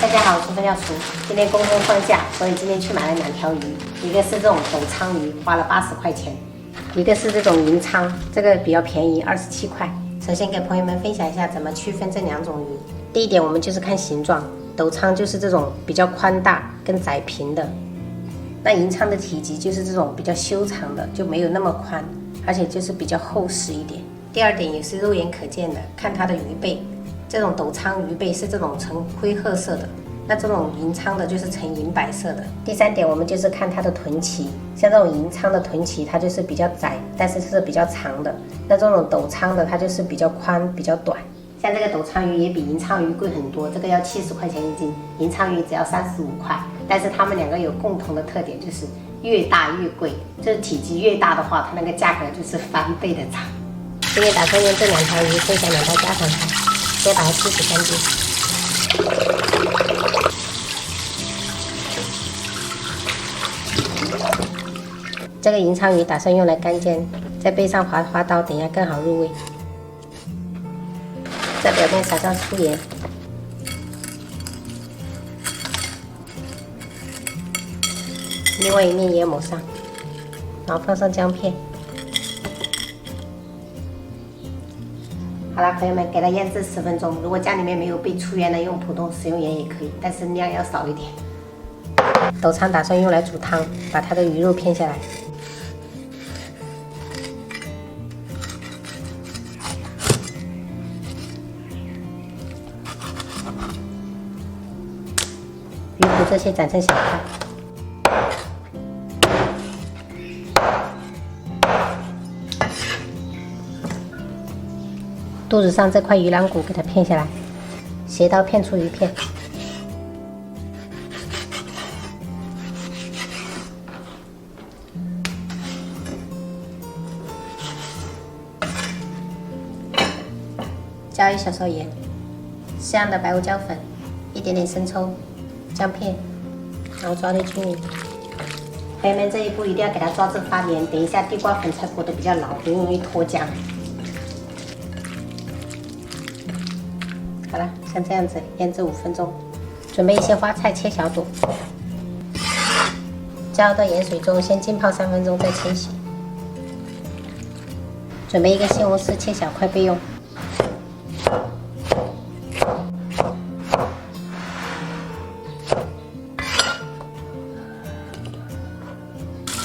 大家好，我是分料厨。今天公公放假，所以今天去买了2条鱼，一个是这种斗仓鱼，花了80块钱；一个是这种银鲳，这个比较便宜，27块。首先给朋友们分享一下怎么区分这2种鱼。第一点，我们就是看形状，斗仓就是这种比较宽大跟窄平的，那银鲳的体积就是这种比较修长的，就没有那么宽，而且就是比较厚实一点。第二点也是肉眼可见的，看它的鱼背。这种斗仓鱼背是这种呈灰褐色的，那这种银鲳的就是呈银白色的。第三点，我们就是看它的臀鳍，像这种银鲳的臀鳍它就是比较窄，但是是比较长的。那这种斗仓的它就是比较宽、比较短。像这个斗仓鱼也比银鲳鱼贵很多，这个要70块钱1斤，银鲳鱼只要35块。但是它们2个有共同的特点，就是越大越贵，就是体积越大的话，它那个价格就是翻倍的涨。今天打算用这2条鱼分享2道家常菜。先把它清洗干净。这个银鲳鱼打算用来干煎，在背上划花刀，等一下更好入味。在表面撒上粗盐，另外一面也抹上，然后放上姜片。好了，朋友们，给它腌制10分钟。如果家里面没有备粗盐的，用普通食用盐也可以，但是量要少一点。斗仓打算用来煮汤，把它的鱼肉片下来。鱼骨这些斩成小块。肚子上这块鱼腩骨给它片下来，斜刀片出鱼片。加1小勺盐，适量的白胡椒粉，一点点生抽，姜片，然后抓得均匀。朋友们，这一步一定要给它抓至发黏，等一下地瓜粉才裹得比较牢，不容易脱浆。好了，像这样子腌制5分钟。准备一些花菜，切小朵，加入到盐水中，先浸泡3分钟，再清洗。准备一个西红柿，切小块备用。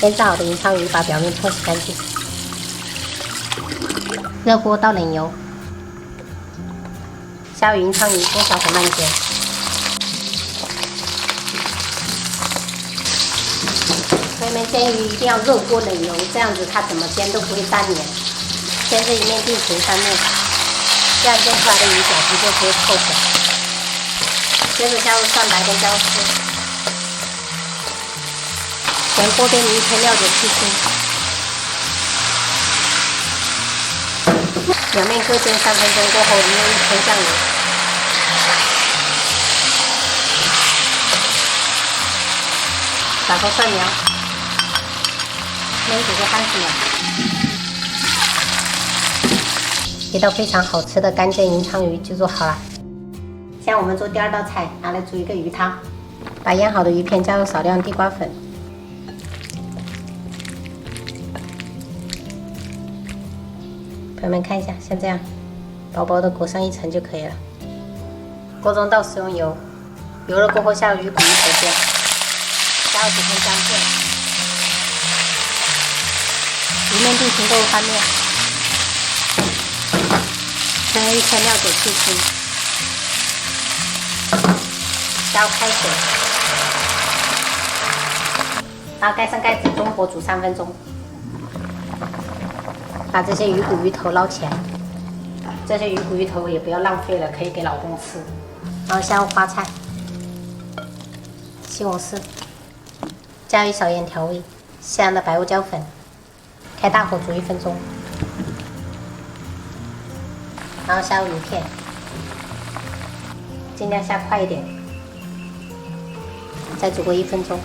腌制好的银鲳鱼，把表面冲洗干净。热锅倒冷油。加入银鲳鱼，中小火慢煎。朋友们，煎鱼一定要热锅冷油，这样子它怎么煎都不会粘黏。先这一面定型3面，这样煎出来的鱼表皮就不会透粉。接着加入蒜白跟姜丝，沿锅边淋一圈料酒去腥，两面各煎3分钟过后，淋入1圈酱油。撒上蒜苗，焖煮个30秒。一道非常好吃的干煎银鲳鱼就做好了。现在我们做第2道菜，拿来煮一个鱼汤。把腌好的鱼片加入少量地瓜粉，朋友们看一下，像这样薄薄的裹上1层就可以了。锅中倒食用油，油热过后下入鱼骨、鱼头片。加入几片姜片，一面定型过后翻面，焖1圈料酒去腥，加入开水，然后盖上盖子，中火煮3分钟。把这些鱼骨、鱼头捞起来，这些鱼骨、鱼头也不要浪费了，可以给老公吃。然后下入花菜、西红柿。加入1勺盐调味，适量的白胡椒粉，开大火煮1分钟，然后下入鱼片，尽量下快一点，再煮过1分钟，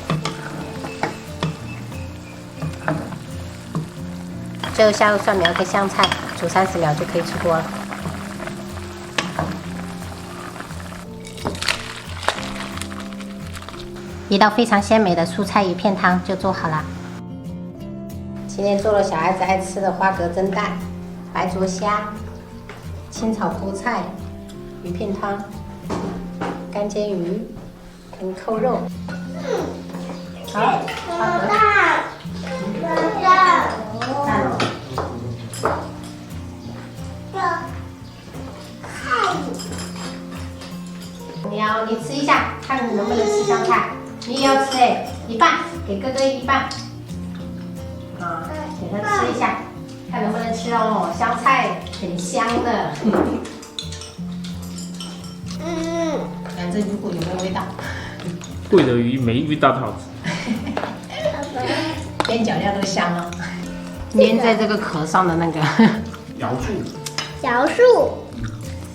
最后下入蒜苗跟香菜，煮30秒就可以出锅了。一道非常鲜美的蔬菜鱼片汤就做好了。今天做了小孩子爱吃的花蛤蒸蛋、白灼虾、清炒菠菜、鱼片汤、干煎鱼跟扣肉。好，花蛤蛋。你吃一下，看你能不能吃香菜。你也要吃哎，一半，给哥哥一半。啊，给他吃一下，看能不能吃哦。香菜很香的。看这鱼骨有没有味道？贵的鱼没味道的好吃。边角料都香哦。粘在这个壳上的那个。瑶柱。小树。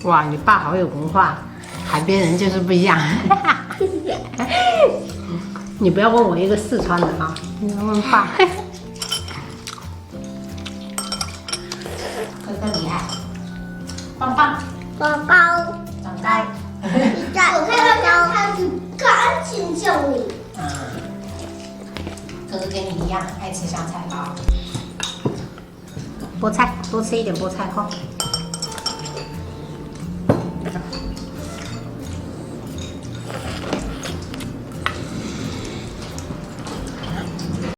哇，你爸好有文化。海边人就是不一样。你不要问我一个四川的啊，你要问爸。哥哥厉害，棒棒，宝宝，长高。我看到它就赶紧叫你。哥哥跟你一样爱吃香菜啊。菠菜，多吃一点菠菜哈。